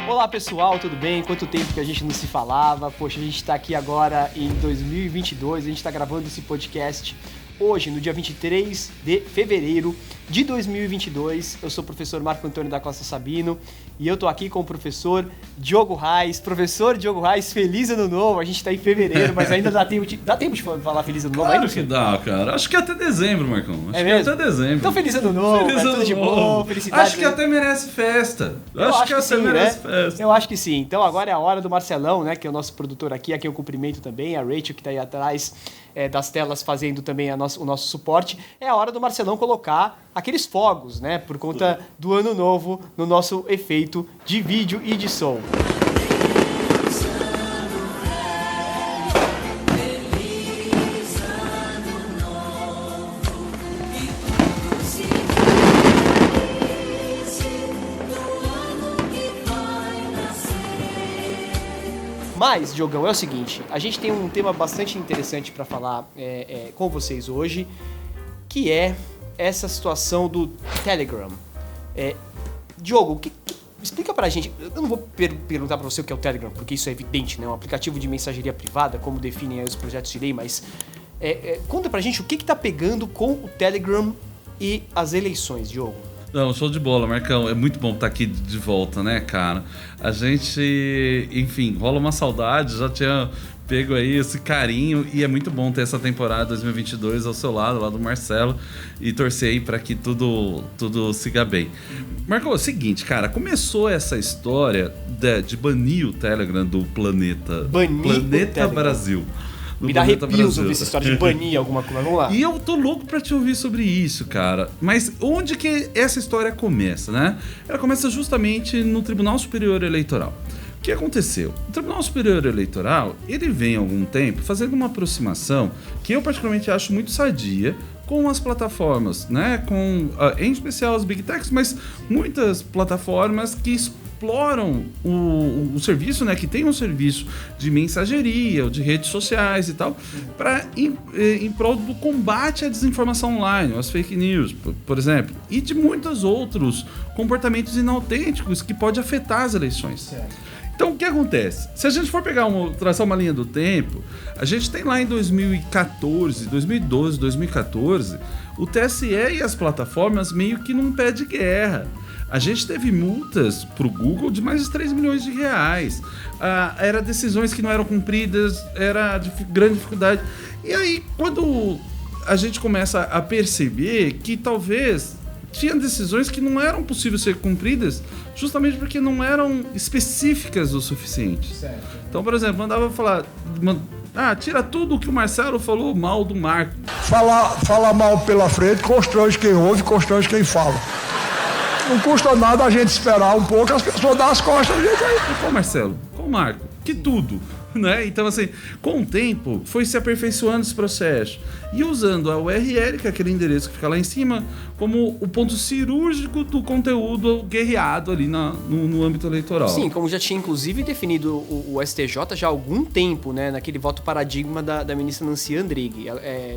Olá pessoal, tudo bem? Quanto tempo que a gente não se falava? Poxa, a gente está aqui agora em 2022, a gente está gravando esse podcast hoje, no dia 23 de fevereiro de 2022. Eu sou o professor Marco Antônio da Costa Sabino e eu tô aqui com o professor Diogo Reis. Professor Diogo Reis, feliz ano novo. A gente tá em fevereiro, mas ainda dá tempo de falar feliz ano novo claro ainda? Que dá, cara. Acho que até dezembro, Marcão. Acho que mesmo? até dezembro. Então feliz ano novo, feliz ano tudo de novo. bom, felicidade. Acho que até merece festa. Acho que sim, merece né? festa. Eu acho que sim. Então agora é a hora do Marcelão, né? Que é o nosso produtor aqui, a quem eu cumprimento também, a Rachel que tá aí atrás das telas fazendo também o nosso suporte. É a hora do Marcelão colocar aqueles fogos, né? Por conta do ano novo no nosso efeito de vídeo e de som. Mas, Diogão, é o seguinte, a gente tem um tema bastante interessante para falar com vocês hoje, que é essa situação do Telegram. Diogo, explica pra gente, eu não vou perguntar pra você o que é o Telegram, porque isso é evidente, né? Um aplicativo de mensageria privada, como definem aí os projetos de lei, mas conta pra gente o que tá pegando com o Telegram e as eleições, Diogo. Não, show de bola, Marcão. É muito bom estar aqui de volta, né, cara? A gente, enfim, rola uma saudade, já tinha pego aí esse carinho e é muito bom ter essa temporada 2022 ao seu lado, lá do Marcelo, e torcer aí para que tudo siga bem. Marcão, é o seguinte, cara, começou essa história de banir o Telegram do planeta. Planeta Brasil. Me dá arrepios ouvir essa história de banir alguma coisa. Vamos lá. E eu tô louco pra te ouvir sobre isso, cara. Mas onde que essa história começa, né? Ela começa justamente no Tribunal Superior Eleitoral. O que aconteceu? O Tribunal Superior Eleitoral, ele vem há algum tempo fazendo uma aproximação que eu particularmente acho muito sadia com as plataformas, né? Em especial as Big Techs, mas muitas plataformas que exploram o serviço, né, que tem um serviço de mensageria ou de redes sociais e tal, em prol do combate à desinformação online, às fake news, por exemplo, e de muitos outros comportamentos inautênticos que podem afetar as eleições. Certo. Então, o que acontece? Se a gente for traçar uma linha do tempo, a gente tem lá em 2014, 2012, 2014, o TSE e as plataformas meio que num pé de guerra. A gente teve multas para o Google de mais de 3 milhões de reais. Era decisões que não eram cumpridas, era de grande dificuldade. E aí, quando a gente começa a perceber que talvez tinha decisões que não eram possíveis ser cumpridas justamente porque não eram específicas o suficiente. Certo. Então, por exemplo, mandava falar... tira tudo o que o Marcelo falou mal do Marco. Falar mal pela frente constrange quem ouve, constrange quem fala. Não custa nada a gente esperar um pouco, as pessoas dão as costas. E com o Marcelo, com o Marco, que tudo, né? Então, assim, com o tempo, foi se aperfeiçoando esse processo. E usando a URL, que é aquele endereço que fica lá em cima, como o ponto cirúrgico do conteúdo guerreado ali no âmbito eleitoral. Sim, como já tinha inclusive definido o STJ já há algum tempo, né? Naquele voto paradigma da ministra Nancy Andrighi.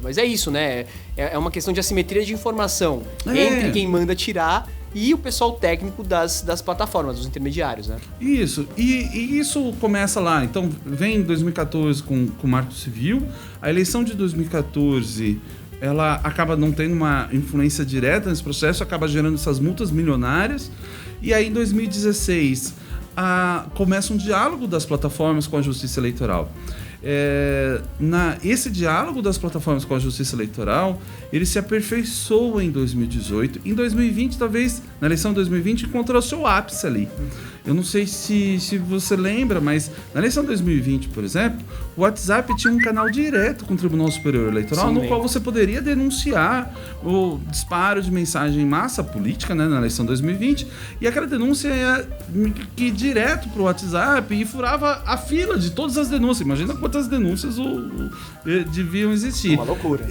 Mas é isso, né? É uma questão de assimetria de informação entre quem manda tirar e o pessoal técnico das plataformas, dos intermediários, né? Isso. E isso começa lá. Então, vem em 2014 com o Marco Civil. A eleição de 2014, ela acaba não tendo uma influência direta nesse processo, acaba gerando essas multas milionárias. E aí, em 2016, começa um diálogo das plataformas com a Justiça Eleitoral. Esse diálogo das plataformas com a Justiça Eleitoral, ele se aperfeiçoa em 2018. Em 2020, talvez, na eleição de 2020, encontrou o seu ápice ali. Eu não sei se você lembra, mas na eleição de 2020, por exemplo, o WhatsApp tinha um canal direto com o Tribunal Superior Eleitoral, no qual você poderia denunciar o disparo de mensagem em massa política, né, na eleição de 2020, e aquela denúncia ia direto para o WhatsApp e furava a fila de todas as denúncias. Imagina quantas denúncias deviam existir. Uma loucura.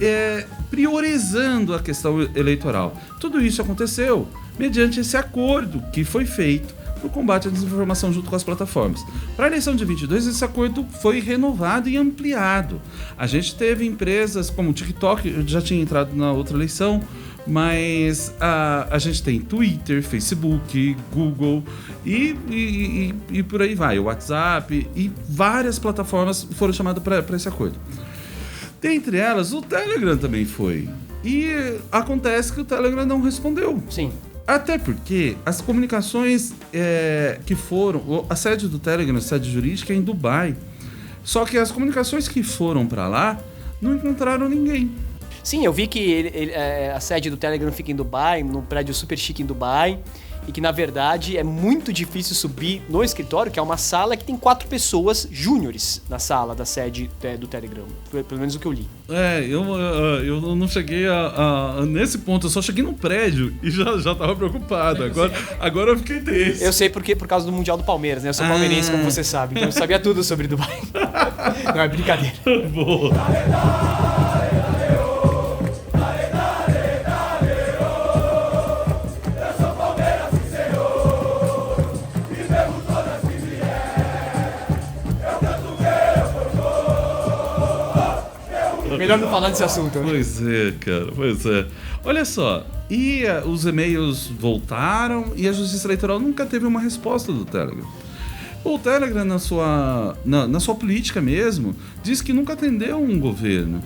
Priorizando a questão eleitoral. Tudo isso aconteceu mediante esse acordo que foi feito para o combate à desinformação junto com as plataformas. Para a eleição de 22, esse acordo foi renovado e ampliado. A gente teve empresas como o TikTok, já tinha entrado na outra eleição, Mas a gente tem Twitter, Facebook, Google e por aí vai, WhatsApp e várias plataformas foram chamadas para esse acordo. Dentre elas, o Telegram também foi. E acontece que o Telegram não respondeu. Sim. Até porque as comunicações que foram... A sede do Telegram, a sede jurídica, é em Dubai. Só que as comunicações que foram para lá não encontraram ninguém. Sim, eu vi que a sede do Telegram fica em Dubai, num prédio super chique em Dubai, e que, na verdade, é muito difícil subir no escritório, que é uma sala que tem 4 pessoas júniores na sala da sede do Telegram. Pelo menos o que eu li. Eu não cheguei nesse ponto, eu só cheguei no prédio e já tava preocupado. Agora eu fiquei tenso. Eu sei porque por causa do Mundial do Palmeiras, né? Eu sou palmeirense, como você sabe, então eu sabia tudo sobre Dubai. Não, é brincadeira. Boa. Melhor não falar desse assunto. Né? Pois é, cara, pois é. Olha só, os e-mails voltaram e a Justiça Eleitoral nunca teve uma resposta do Telegram. O Telegram, na sua política mesmo, diz que nunca atendeu um governo.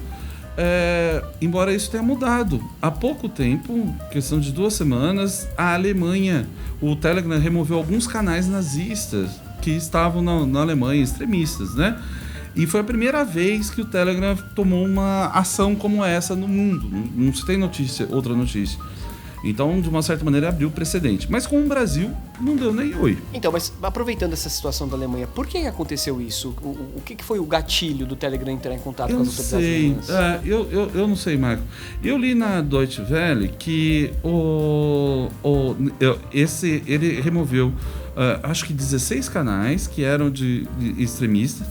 Embora isso tenha mudado. Há pouco tempo, questão de 2 semanas, a Alemanha, o Telegram removeu alguns canais nazistas que estavam na Alemanha, extremistas, né? E foi a primeira vez que o Telegram tomou uma ação como essa no mundo. Não se tem outra notícia. Então, de uma certa maneira, abriu precedente. Mas com o Brasil, não deu nem oi. Então, mas aproveitando essa situação da Alemanha, por que aconteceu isso? O que foi o gatilho do Telegram entrar em contato com as autoridades alemãs? Eu não sei, Marco. Eu li na Deutsche Welle que ele removeu, acho que 16 canais que eram de extremistas.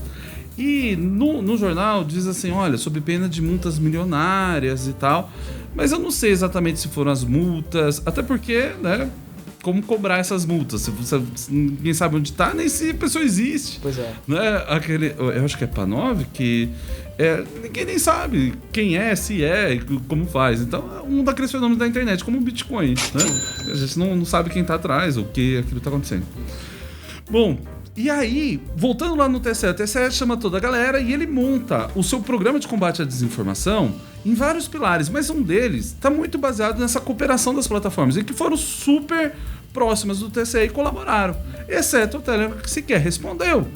E no jornal diz assim, olha, sob pena de multas milionárias e tal. Mas eu não sei exatamente se foram as multas, até porque, né, como cobrar essas multas? Se ninguém sabe onde está, nem se a pessoa existe. Pois é. Né? Eu acho que é Panov, que ninguém nem sabe quem é, se é e como faz. Então é um daqueles fenômenos da internet, como o Bitcoin. Né? A gente não sabe quem está atrás, o que aquilo está acontecendo. Bom... E aí, voltando lá no TSE, o TSE chama toda a galera e ele monta o seu programa de combate à desinformação em vários pilares, mas um deles está muito baseado nessa cooperação das plataformas, e que foram super próximas do TSE e colaboraram, exceto o Telegram, que sequer respondeu.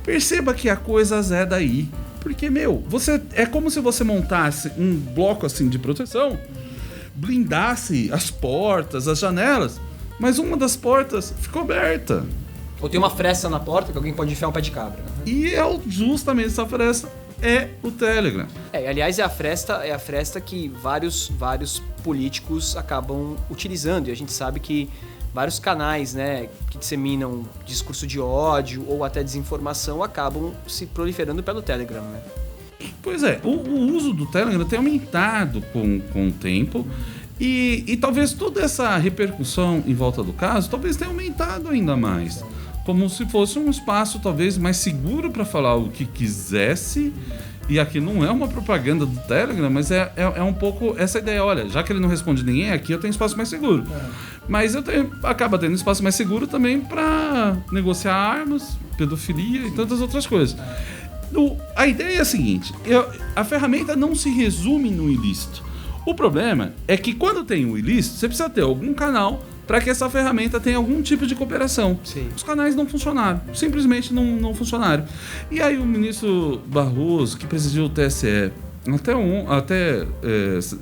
Perceba que a coisa é daí, porque, é como se você montasse um bloco assim de proteção, blindasse as portas, as janelas, mas uma das portas ficou aberta. Ou tem uma fresta na porta que alguém pode enfiar um pé de cabra. Né? E justamente essa fresta é o Telegram. Aliás, é a fresta que vários políticos acabam utilizando. E a gente sabe que vários canais, né, que disseminam discurso de ódio ou até desinformação acabam se proliferando pelo Telegram, né? Pois é, o uso do Telegram tem aumentado com o tempo. E talvez toda essa repercussão em volta do caso talvez tenha aumentado ainda mais. Como se fosse um espaço talvez mais seguro para falar o que quisesse. E aqui não é uma propaganda do Telegram, mas é um pouco essa ideia. Olha, já que ele não responde ninguém, aqui eu tenho espaço mais seguro. Mas acaba tendo espaço mais seguro também para negociar armas, pedofilia e tantas outras coisas. A ideia é a seguinte, a ferramenta não se resume no ilícito. O problema é que quando tem o ilícito, você precisa ter algum canal para que essa ferramenta tenha algum tipo de cooperação. Sim. Os canais não funcionaram, simplesmente não funcionaram. E aí o ministro Barroso, que presidiu o TSE até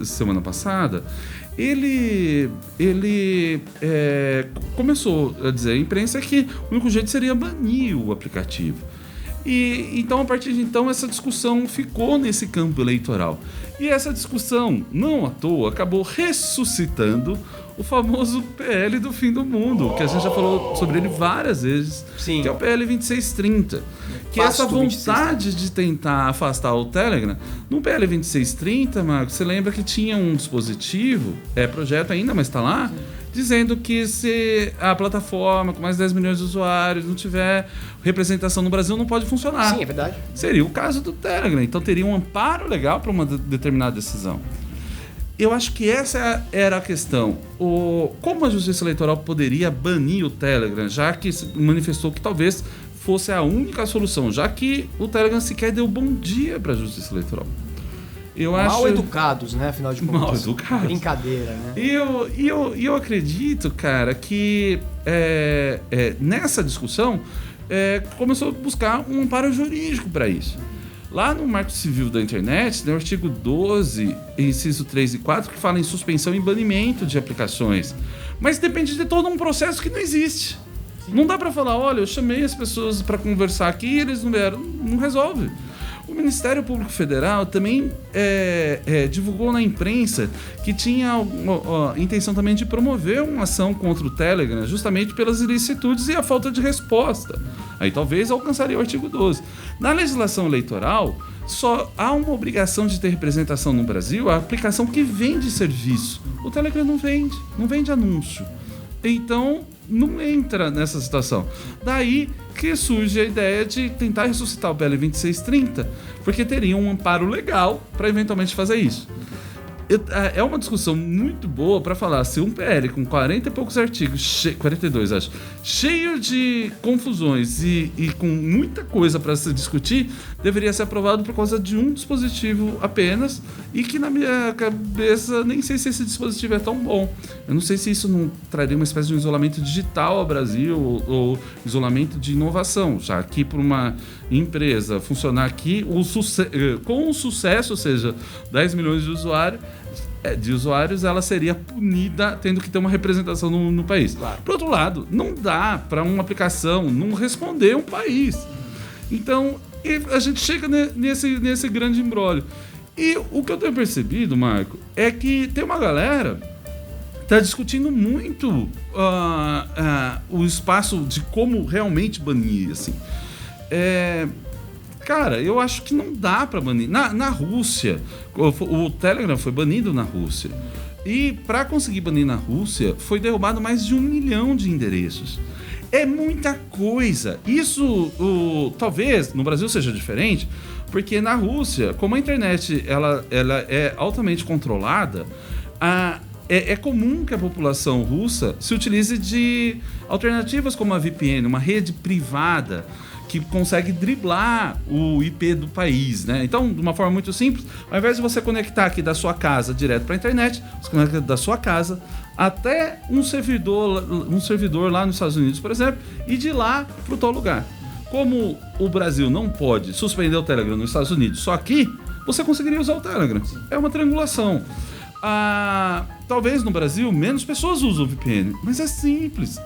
semana passada, ele começou a dizer à imprensa que o único jeito seria banir o aplicativo. E então, a partir de então, essa discussão ficou nesse campo eleitoral. E essa discussão, não à toa, acabou ressuscitando o famoso PL do fim do mundo, que a gente já falou sobre ele várias vezes. Sim. Que é o PL 2630. Que é essa vontade de tentar afastar o Telegram. No PL 2630, Marcos, você lembra que tinha um dispositivo, projeto ainda, mas está lá, dizendo que se a plataforma com mais de 10 milhões de usuários não tiver representação no Brasil, não pode funcionar. Sim, é verdade. Seria o caso do Telegram. Então teria um amparo legal para uma determinada decisão. eu acho que essa era a questão. Como a Justiça Eleitoral poderia banir o Telegram, já que se manifestou que talvez fosse a única solução, já que o Telegram sequer deu bom dia para a Justiça Eleitoral. Mal educados, né? Afinal de contas. Mal educados. Brincadeira, né? E eu acredito, cara, que nessa discussão começou a buscar um amparo jurídico para isso. Lá no Marco Civil da Internet, tem o artigo 12, inciso 3 e 4, que fala em suspensão e banimento de aplicações. Mas depende de todo um processo que não existe. Sim. Não dá para falar, olha, eu chamei as pessoas para conversar aqui e eles não vieram. Não resolve. O Ministério Público Federal também divulgou na imprensa que tinha a intenção também de promover uma ação contra o Telegram, justamente pelas ilicitudes e a falta de resposta. Aí talvez alcançaria o artigo 12. Na legislação eleitoral, só há uma obrigação de ter representação no Brasil a aplicação que vende serviço. O Telegram não vende anúncio. Então, não entra nessa situação. Daí que surge a ideia de tentar ressuscitar o PL 2630, porque teria um amparo legal para eventualmente fazer isso. É uma discussão muito boa para falar se um PL com 40 e poucos artigos, 42 acho, cheio de confusões e com muita coisa para se discutir, deveria ser aprovado por causa de um dispositivo apenas, e que na minha cabeça nem sei se esse dispositivo é tão bom. Eu não sei se isso não traria uma espécie de um isolamento digital ao Brasil ou isolamento de inovação, já que por uma empresa funcionar aqui com o sucesso, ou seja, 10 milhões de usuários, ela seria punida tendo que ter uma representação no país. Claro. Por outro lado, não dá para uma aplicação não responder um país. Então, a gente chega nesse grande imbróglio. E o que eu tenho percebido, Marco, é que tem uma galera que está discutindo muito o espaço de como realmente banir, assim. Cara, eu acho que não dá para banir. Na Rússia, o Telegram foi banido na Rússia. E para conseguir banir na Rússia, foi derrubado mais de 1 milhão de endereços. É muita coisa. Isso, talvez, no Brasil seja diferente, porque na Rússia, como a internet ela é altamente controlada, é comum que a população russa se utilize de alternativas como a VPN, uma rede privada, que consegue driblar o IP do país, né? Então, de uma forma muito simples, ao invés de você conectar aqui da sua casa direto para a internet, você conecta da sua casa até um servidor lá nos Estados Unidos, por exemplo, e de lá para o tal lugar. Como o Brasil não pode suspender o Telegram nos Estados Unidos, só aqui, você conseguiria usar o Telegram. É uma triangulação. Talvez no Brasil menos pessoas usam VPN, mas é simples,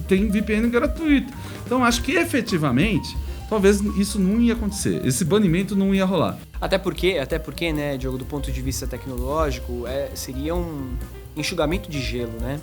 tem VPN gratuito. Então acho que efetivamente talvez isso não ia acontecer, esse banimento não ia rolar. Até porque, né, Diogo, do ponto de vista tecnológico, seria um enxugamento de gelo, né?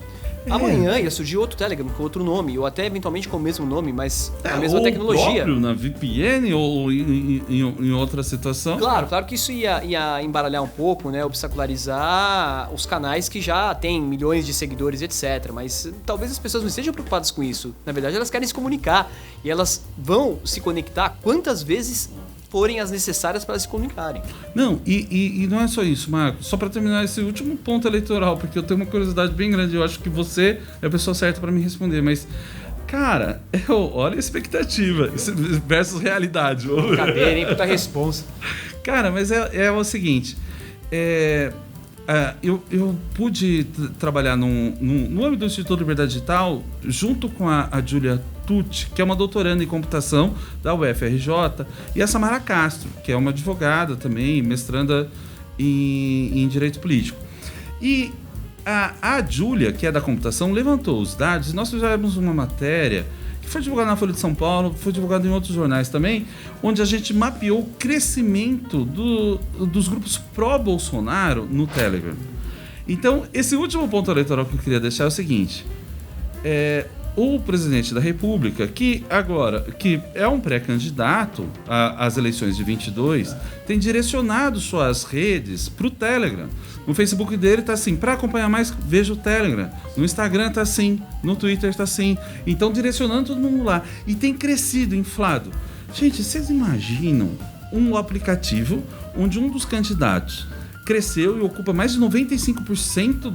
Amanhã ia surgir outro Telegram com outro nome, ou até eventualmente com o mesmo nome, mas a mesma tecnologia. Próprio na VPN ou em outra situação? Claro que isso ia embaralhar um pouco, né? Obstacularizar os canais que já têm milhões de seguidores, etc. Mas talvez as pessoas não estejam preocupadas com isso. Na verdade, elas querem se comunicar e elas vão se conectar quantas vezes forem as necessárias para se comunicarem. Não, e não é só isso, Marco. Só para terminar esse último ponto eleitoral, porque eu tenho uma curiosidade bem grande, eu acho que você é a pessoa certa para me responder, mas, cara, olha a expectativa versus realidade. Brincadeira, hein? Puta responsa. Cara, mas é o seguinte, eu pude trabalhar no âmbito do Instituto de Liberdade Digital junto com a Júlia Tucci, que é uma doutoranda em computação da UFRJ, e a Samara Castro, que é uma advogada também, mestranda em direito político. E a Júlia, que é da computação, levantou os dados, e nós fizemos uma matéria que foi divulgada na Folha de São Paulo, foi divulgada em outros jornais também, onde a gente mapeou o crescimento dos grupos pró-Bolsonaro no Telegram. Então, esse último ponto eleitoral que eu queria deixar é o seguinte: o presidente da República, que é um pré-candidato às eleições de 22, tem direcionado suas redes para o Telegram. No Facebook dele tá assim: para acompanhar mais, veja o Telegram. No Instagram tá assim, no Twitter tá assim. Então, direcionando todo mundo lá. E tem crescido, inflado. Gente, vocês imaginam um aplicativo onde um dos candidatos cresceu e ocupa mais de 95%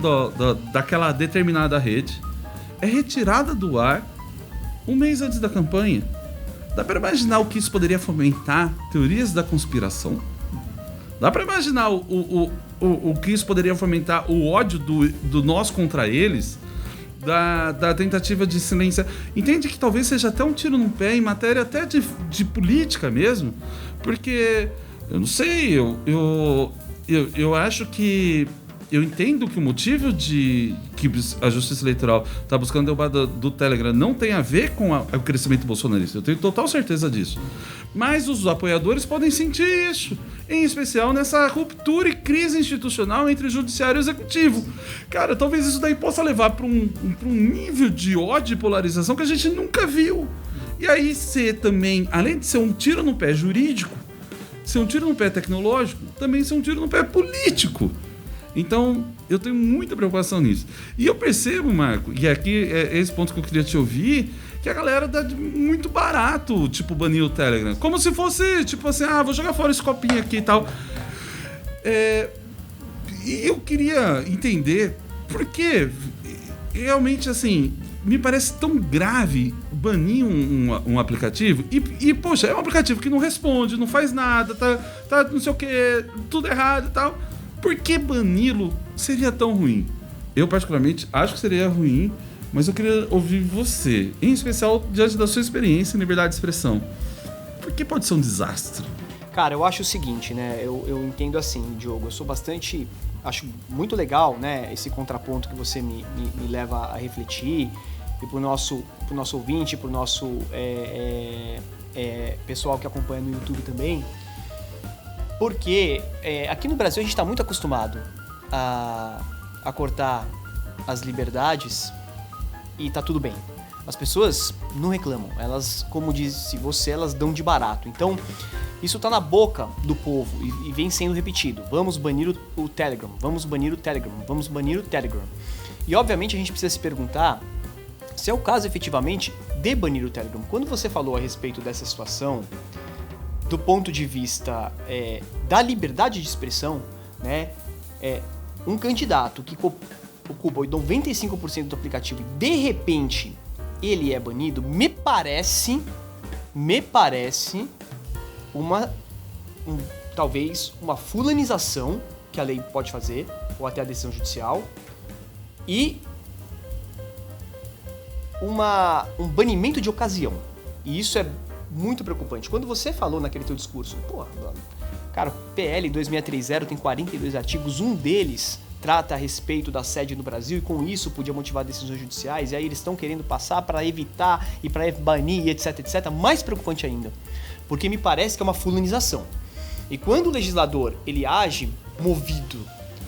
daquela determinada rede, é retirada do ar um mês antes da campanha. Dá para imaginar o que isso poderia fomentar? Teorias da conspiração? Dá para imaginar o que isso poderia fomentar? O ódio do nós contra eles? Da tentativa de silêncio. Entende que talvez seja até um tiro no pé em matéria até de política mesmo? Porque, eu não sei, eu acho que... Eu entendo que o motivo que a Justiça Eleitoral está buscando derrubar do Telegram não tem a ver com o crescimento bolsonarista. Eu tenho total certeza disso. Mas os apoiadores podem sentir isso. Em especial nessa ruptura e crise institucional entre o judiciário e o executivo. Cara, talvez isso daí possa levar para um nível de ódio e polarização que a gente nunca viu. E aí ser também, além de ser um tiro no pé jurídico, ser um tiro no pé tecnológico, também ser um tiro no pé político. Então, eu tenho muita preocupação nisso. E eu percebo, Marco, e aqui é esse ponto que eu queria te ouvir, que a galera dá muito barato, tipo, banir o Telegram. Como se fosse, tipo assim, vou jogar fora esse copinho aqui e tal. E eu queria entender por que, realmente, assim, me parece tão grave banir um aplicativo e, poxa, é um aplicativo que não responde, não faz nada, tá não sei o que, tudo errado e tal. Por que bani-lo seria tão ruim? Eu, particularmente, acho que seria ruim, mas eu queria ouvir você, em especial diante da sua experiência em liberdade de expressão. Por que pode ser um desastre? Cara, eu acho o seguinte, né? Eu entendo assim, Diogo, eu sou bastante... Acho muito legal, né, esse contraponto que você me leva a refletir, e pro nosso ouvinte, pro nosso pessoal que acompanha no YouTube também. Porque aqui no Brasil a gente está muito acostumado a cortar as liberdades e tá tudo bem. As pessoas não reclamam, elas, como disse você, elas dão de barato. Então, isso tá na boca do povo e vem sendo repetido. Vamos banir o Telegram, vamos banir o Telegram, vamos banir o Telegram. E obviamente a gente precisa se perguntar se é o caso efetivamente de banir o Telegram. Quando você falou a respeito dessa situação, do ponto de vista da liberdade de expressão, né, um candidato que ocupa 95% do aplicativo e de repente ele é banido, me parece talvez uma fulanização que a lei pode fazer, ou até a decisão judicial, e um banimento de ocasião. E isso é muito preocupante. Quando você falou naquele teu discurso, cara, o PL 2630 tem 42 artigos, um deles trata a respeito da sede no Brasil e com isso podia motivar decisões judiciais, e aí eles estão querendo passar para evitar e para banir, etc, etc. Mais preocupante ainda, porque me parece que é uma fulanização. E quando o legislador ele age movido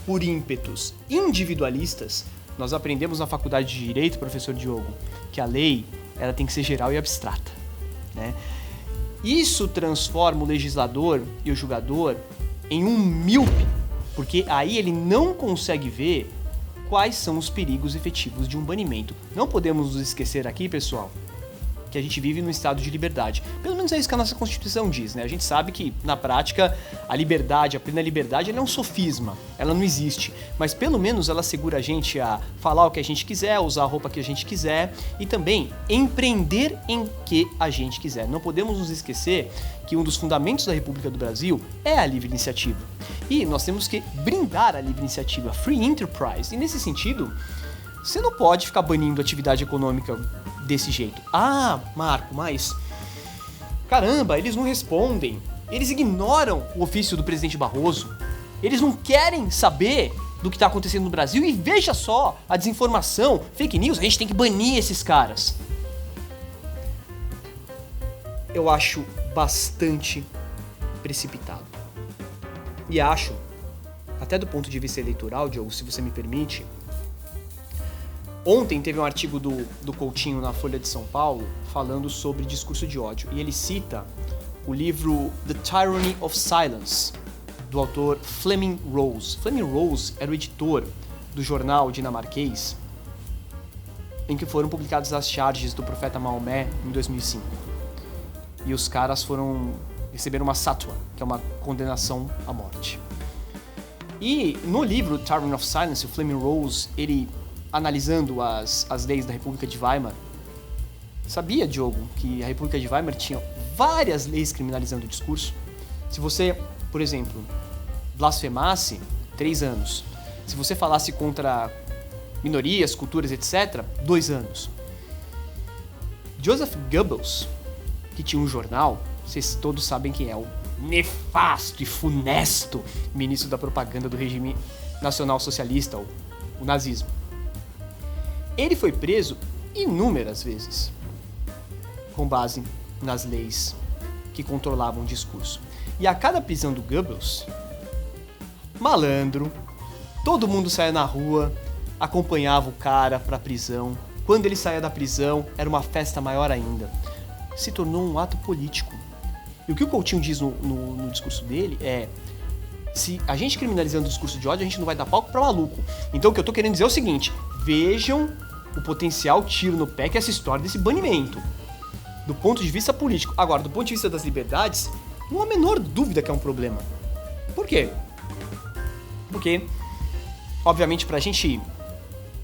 por ímpetos individualistas, nós aprendemos na faculdade de Direito, professor Diogo, que a lei ela tem que ser geral e abstrata, né? Isso transforma o legislador e o julgador em um míope, porque aí ele não consegue ver quais são os perigos efetivos de um banimento. Não podemos nos esquecer aqui, pessoal, que a gente vive num estado de liberdade. Pelo menos é isso que a nossa Constituição diz, né? A gente sabe que, na prática, a liberdade, a plena liberdade, ela é um sofisma, ela não existe. Mas pelo menos ela segura a gente a falar o que a gente quiser, usar a roupa que a gente quiser e também empreender em que a gente quiser. Não podemos nos esquecer que um dos fundamentos da República do Brasil é a livre iniciativa. E nós temos que brindar a livre iniciativa, free enterprise. E nesse sentido, você não pode ficar banindo atividade econômica desse jeito. Marco, mas... Caramba, eles não respondem. Eles ignoram o ofício do presidente Barroso. Eles não querem saber do que está acontecendo no Brasil. E veja só, a desinformação, fake news, a gente tem que banir esses caras. Eu acho bastante precipitado. E acho, até do ponto de vista eleitoral, Diogo, se você me permite... Ontem teve um artigo do Coutinho na Folha de São Paulo falando sobre discurso de ódio. E ele cita o livro The Tyranny of Silence, do autor Fleming Rose. Fleming Rose era o editor do jornal dinamarquês em que foram publicadas as charges do profeta Maomé em 2005. E os caras receberam uma satwa, que é uma condenação à morte. E no livro Tyrant of Silence, o Fleming Rose, ele analisando as leis da República de Weimar, sabia, Diogo, que a República de Weimar tinha várias leis criminalizando o discurso? Se você, por exemplo, blasfemasse, 3 anos. Se você falasse contra minorias, culturas, etc., 2 anos. Joseph Goebbels, que tinha um jornal, vocês todos sabem quem é, o nefasto e funesto ministro da propaganda do regime nacional socialista, o nazismo. Ele foi preso inúmeras vezes, com base nas leis que controlavam o discurso. E a cada prisão do Goebbels, malandro, todo mundo saía na rua, acompanhava o cara pra prisão. Quando ele saía da prisão, era uma festa maior ainda. Se tornou um ato político. E o que o Coutinho diz no discurso dele é: se a gente criminalizando o discurso de ódio, a gente não vai dar palco pra maluco. Então o que eu tô querendo dizer é o seguinte: vejam o potencial tiro no pé que é essa história desse banimento, do ponto de vista político. Agora, do ponto de vista das liberdades, não há a menor dúvida que é um problema. Por quê? Porque, obviamente, pra gente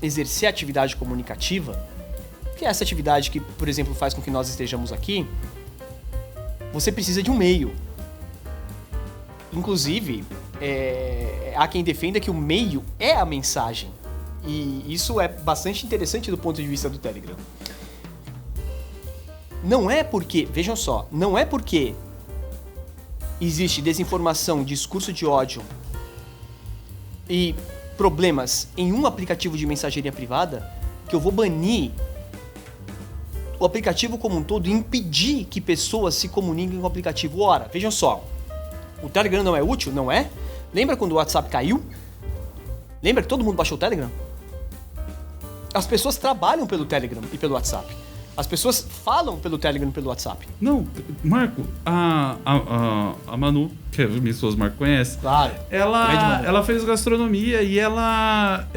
exercer a atividade comunicativa, que é essa atividade que, por exemplo, faz com que nós estejamos aqui, você precisa de um meio. Inclusive, há quem defenda que o meio é a mensagem. E isso é bastante interessante do ponto de vista do Telegram. Não é porque, vejam só, não é porque existe desinformação, discurso de ódio e problemas em um aplicativo de mensageria privada que eu vou banir o aplicativo como um todo e impedir que pessoas se comuniquem com o aplicativo. Ora, vejam só, o Telegram não é útil? Não é? Lembra quando o WhatsApp caiu? Lembra que todo mundo baixou o Telegram? As pessoas trabalham pelo Telegram e pelo WhatsApp. As pessoas falam pelo Telegram e pelo WhatsApp. Não, Marco, a Manu, que a minha esposa Marco conhece, Claro. ela fez gastronomia e ela...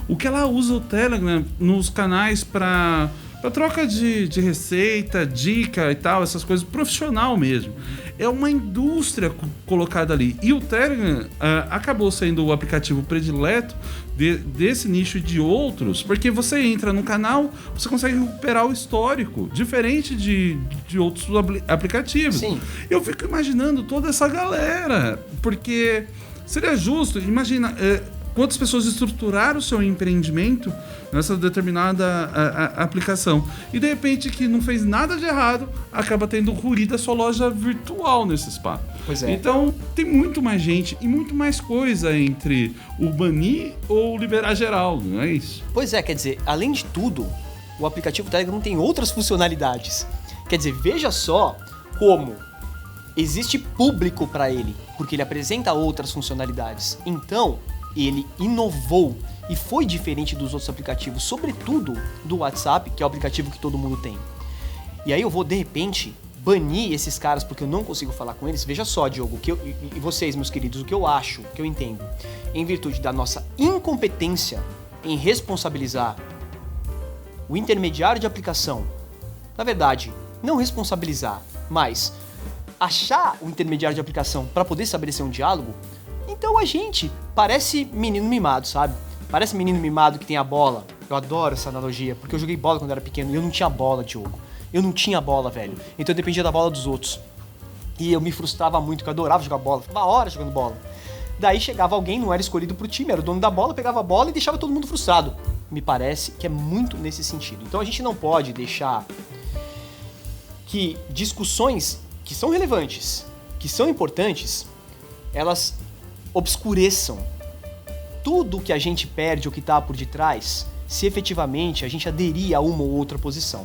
o que ela usa o Telegram nos canais para troca de receita, dica e tal, essas coisas, profissional mesmo. É uma indústria colocada ali. E o Telegram acabou sendo o aplicativo predileto desse nicho e de outros, porque você entra no canal, você consegue recuperar o histórico, diferente de outros aplicativos. Sim. Eu fico imaginando toda essa galera, porque seria justo, imagina... quantas pessoas estruturaram o seu empreendimento nessa determinada aplicação. E de repente, que não fez nada de errado, acaba tendo ruído a sua loja virtual nesse espaço. Pois é. Então, tem muito mais gente e muito mais coisa entre o banir ou o liberar geral, não é isso? Pois é, quer dizer, além de tudo, o aplicativo Telegram tem outras funcionalidades. Quer dizer, veja só como existe público para ele, porque ele apresenta outras funcionalidades. Então, ele inovou e foi diferente dos outros aplicativos, sobretudo do WhatsApp, que é o aplicativo que todo mundo tem. E aí eu vou, de repente, banir esses caras porque eu não consigo falar com eles. Veja só, Diogo, e vocês, meus queridos, o que eu acho, o que eu entendo, em virtude da nossa incompetência em responsabilizar o intermediário de aplicação. Na verdade, não responsabilizar, mas achar o intermediário de aplicação para poder estabelecer um diálogo. Então a gente parece menino mimado, sabe? Parece menino mimado que tem a bola. Eu adoro essa analogia, porque eu joguei bola quando era pequeno e eu não tinha bola, Diogo. Eu não tinha bola, velho. Então eu dependia da bola dos outros. E eu me frustrava muito, porque eu adorava jogar bola. Ficava horas jogando bola. Daí chegava alguém, não era escolhido pro time, era o dono da bola, pegava a bola e deixava todo mundo frustrado. Me parece que é muito nesse sentido. Então a gente não pode deixar que discussões que são relevantes, que são importantes, elas obscureçam tudo que a gente perde ou que está por detrás, se efetivamente a gente aderir a uma ou outra posição.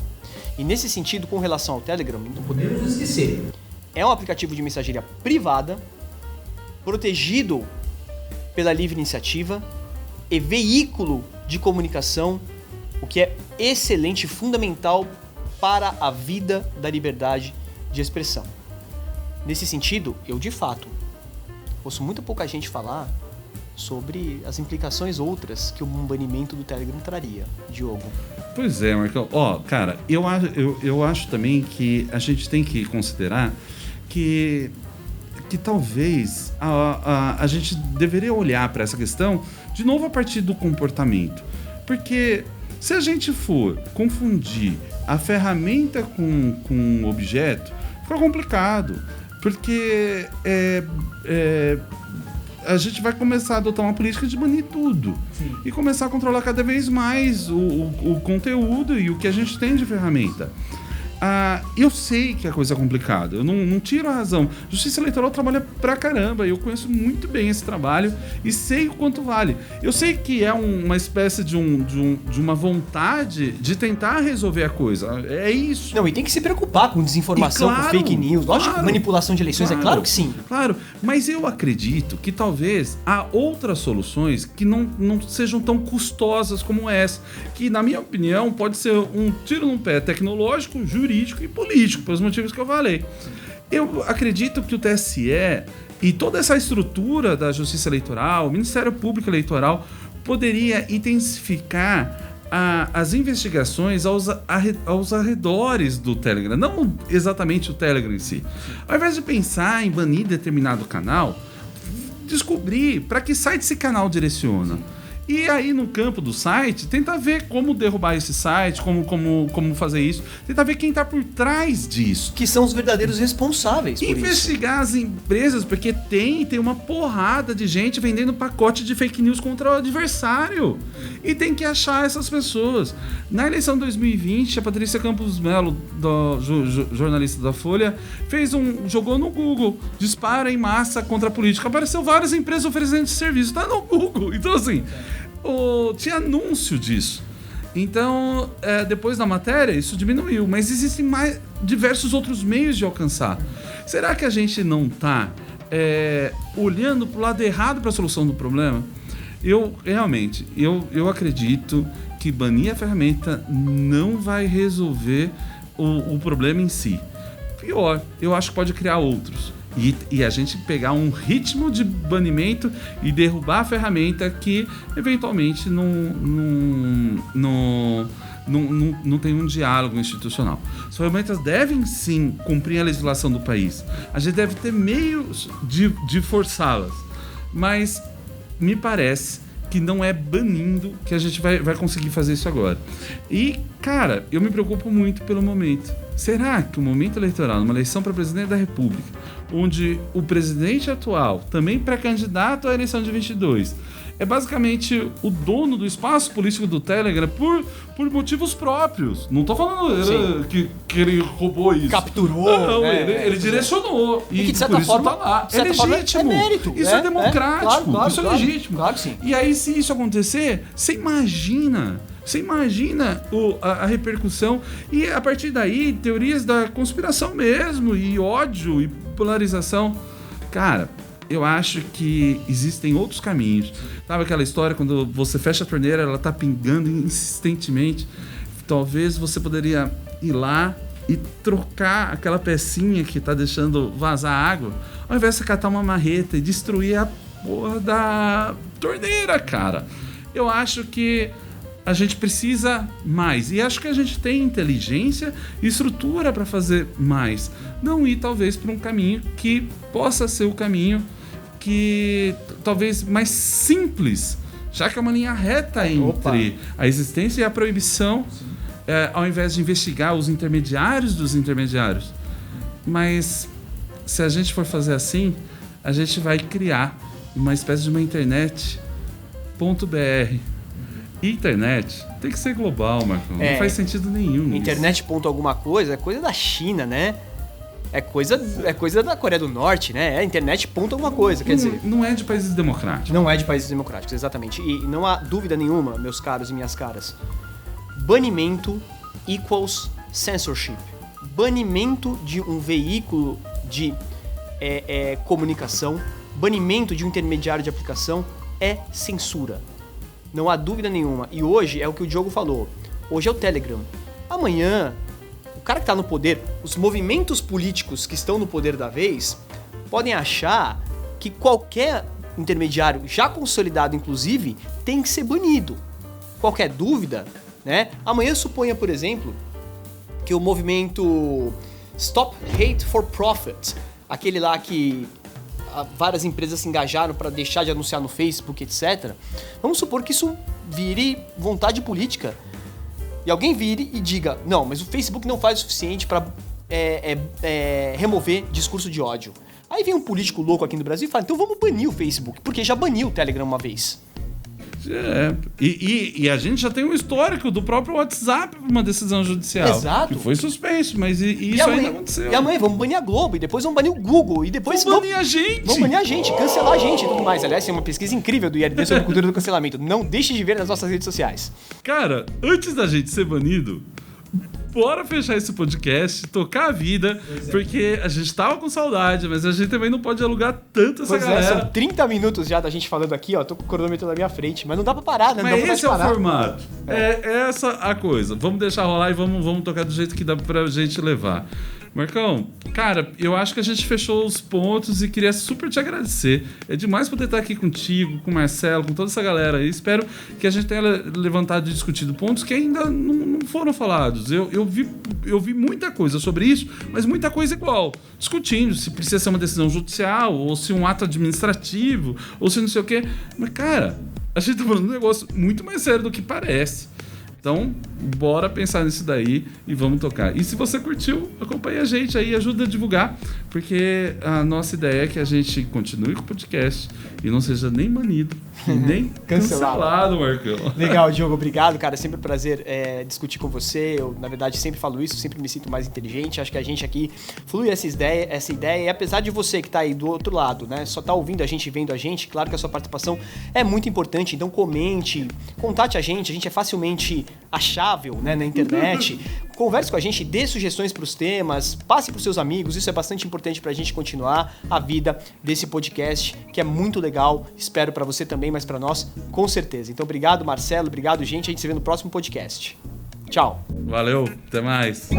E nesse sentido, com relação ao Telegram, não podemos esquecer, é um aplicativo de mensageria privada, protegido pela livre iniciativa e veículo de comunicação, o que é excelente e fundamental para a vida da liberdade de expressão. Nesse sentido, eu de fato ouço muito pouca gente falar sobre as implicações outras que um banimento do Telegram traria, Diogo. Pois é, Marcão. Cara, eu acho também que a gente tem que considerar que que talvez a gente deveria olhar para essa questão de novo a partir do comportamento. Porque se a gente for confundir a ferramenta com o objeto, fica complicado. Porque a gente vai começar a adotar uma política de banir tudo. Sim. E começar a controlar cada vez mais o conteúdo e o que a gente tem de ferramenta. Eu sei que a coisa é complicada, eu não tiro a razão. Justiça Eleitoral trabalha pra caramba, eu conheço muito bem esse trabalho e sei o quanto vale. Eu sei que é uma espécie de uma vontade de tentar resolver a coisa, é isso. Não, e tem que se preocupar com desinformação, com fake news, lógico, com manipulação de eleições, é claro que sim. Claro, mas eu acredito que talvez há outras soluções que não sejam tão custosas como essa, que na minha opinião pode ser um tiro no pé tecnológico, jurídico e político, pelos motivos que eu falei. Eu acredito que o TSE e toda essa estrutura da Justiça Eleitoral, o Ministério Público Eleitoral, poderia intensificar as investigações aos arredores do Telegram, não exatamente o Telegram em si. Ao invés de pensar em banir determinado canal, descobrir para que site esse canal direciona. E aí, no campo do site, tenta ver como derrubar esse site, como fazer isso. Tenta ver quem está por trás disso. Que são os verdadeiros responsáveis por isso. Investigar as empresas, porque tem uma porrada de gente vendendo pacote de fake news contra o adversário. E tem que achar essas pessoas. Na eleição de 2020, a Patrícia Campos Melo, jornalista da Folha, jogou no Google, disparo em massa contra a política. Apareceu várias empresas oferecendo esse serviço. Tá no Google. Então, assim... tinha anúncio disso. Então, depois da matéria, isso diminuiu. Mas existem diversos outros meios de alcançar. Será que a gente não está olhando para o lado errado para a solução do problema? Eu acredito que banir a ferramenta não vai resolver o problema em si. Pior, eu acho que pode criar outros. E a gente pegar um ritmo de banimento e derrubar a ferramenta que, eventualmente, não tem um diálogo institucional. As ferramentas devem, sim, cumprir a legislação do país. A gente deve ter meios de forçá-las. Mas me parece que não é banindo que a gente vai conseguir fazer isso agora. E, cara, eu me preocupo muito pelo momento. Será que o momento eleitoral, numa eleição para presidente da República, onde o presidente atual, também pré-candidato à eleição de 22, é basicamente o dono do espaço político do Telegram por motivos próprios. Não tô falando que ele roubou isso. Capturou. Não, ele direcionou. E que, de certa forma, tá lá. É legítimo. É mérito. Isso é democrático. Claro, isso é legítimo. Claro que sim. E aí, se isso acontecer, você imagina a repercussão. E a partir daí, teorias da conspiração mesmo, e ódio, e polarização. Cara, eu acho que existem outros caminhos. Sabe aquela história, quando você fecha a torneira, ela tá pingando insistentemente. Talvez você poderia ir lá e trocar aquela pecinha que tá deixando vazar água, ao invés de catar uma marreta e destruir a porra da torneira, cara. Eu acho que a gente precisa mais. E acho que a gente tem inteligência e estrutura para fazer mais. Não ir, talvez, para um caminho que possa ser o caminho que talvez mais simples, já que é uma linha reta entre a existência e a proibição, ao invés de investigar os intermediários dos intermediários. Mas se a gente for fazer assim, a gente vai criar uma espécie de uma internet .br. Internet tem que ser global, Marcão. Não faz sentido nenhum. Internet ponto alguma coisa é coisa da China, né? É coisa da Coreia do Norte, né? É internet ponto alguma coisa, quer dizer... Não é de países democráticos. Não é de países democráticos, exatamente. E não há dúvida nenhuma, meus caros e minhas caras. Banimento equals censorship. Banimento de um veículo de comunicação, banimento de um intermediário de aplicação é censura. Não há dúvida nenhuma. E hoje é o que o Diogo falou. Hoje é o Telegram. Amanhã... O cara que está no poder, os movimentos políticos que estão no poder da vez, podem achar que qualquer intermediário, já consolidado inclusive, tem que ser banido. Qualquer dúvida, né? Amanhã suponha, por exemplo, que o movimento Stop Hate for Profit, aquele lá que várias empresas se engajaram para deixar de anunciar no Facebook, etc. Vamos supor que isso vire vontade política. E alguém vire e diga, não, mas o Facebook não faz o suficiente para remover discurso de ódio. Aí vem um político louco aqui no Brasil e fala, então vamos banir o Facebook, porque já baniu o Telegram uma vez. E a gente já tem um histórico do próprio WhatsApp por uma decisão judicial. Exato. Que foi suspenso, mas isso ainda aconteceu. E amanhã vamos banir a Globo, e depois vamos banir o Google, e depois vamos banir a gente. Vamos banir a gente, cancelar a gente e tudo mais. Aliás, tem uma pesquisa incrível do IRD sobre a cultura do cancelamento. Não deixe de ver nas nossas redes sociais. Cara, antes da gente ser banido, bora fechar esse podcast, tocar a vida, porque a gente tava com saudade, mas a gente também não pode alugar tanto essa galera. São 30 minutos já da gente falando aqui, ó, tô com o cronômetro na minha frente, mas não dá pra parar, né? Mas esse é o parar. formato. É essa a coisa. Vamos deixar rolar e vamos tocar do jeito que dá pra gente levar. Marcão, cara, eu acho que a gente fechou os pontos e queria super te agradecer. É demais poder estar aqui contigo, com o Marcelo, com toda essa galera aí. Espero que a gente tenha levantado e discutido pontos que ainda não foram falados. Eu vi muita coisa sobre isso, mas muita coisa igual. Discutindo se precisa ser uma decisão judicial, ou se um ato administrativo, ou se não sei o quê. Mas, cara, a gente tá falando de um negócio muito mais sério do que parece. Então, bora pensar nisso daí e vamos tocar. E se você curtiu, acompanhe a gente aí, ajuda a divulgar, porque a nossa ideia é que a gente continue com o podcast e não seja nem banido e nem cancelado, Marcão. Legal, Diogo, obrigado, cara. É sempre um prazer discutir com você. Eu, na verdade, sempre falo isso, sempre me sinto mais inteligente. Acho que a gente aqui flui essa ideia. E apesar de você que tá aí do outro lado, né, só tá ouvindo a gente e vendo a gente, claro que a sua participação é muito importante. Então, comente, contate a gente é facilmente achável, né, na internet. Converse com a gente, dê sugestões para os temas, passe para os seus amigos. Isso é bastante importante para a gente continuar a vida desse podcast, que é muito legal. Espero para você também, mas para nós, com certeza. Então, obrigado, Marcelo. Obrigado, gente. A gente se vê no próximo podcast. Tchau. Valeu. Até mais.